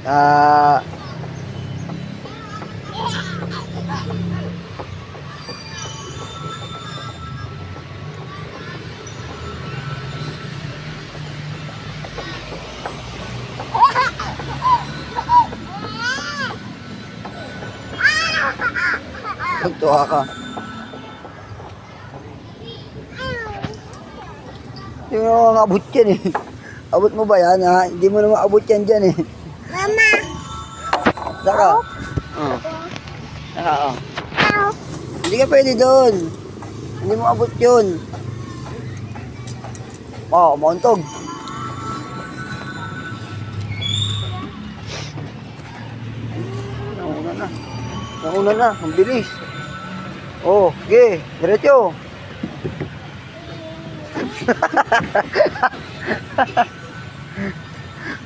Ah, Magtuwa ka. Hindi mo naman maabot yan eh. Abot mo ba yan ha? Hindi mo naman maabot yan dyan eh. Mama. Saka. Oh. Saka oh. Hindi ka pwede doon. Hindi mo abot yun. Oh, mauntog. Nauna na. Nauna na. Ang bilis. Oh, sige. Diretso.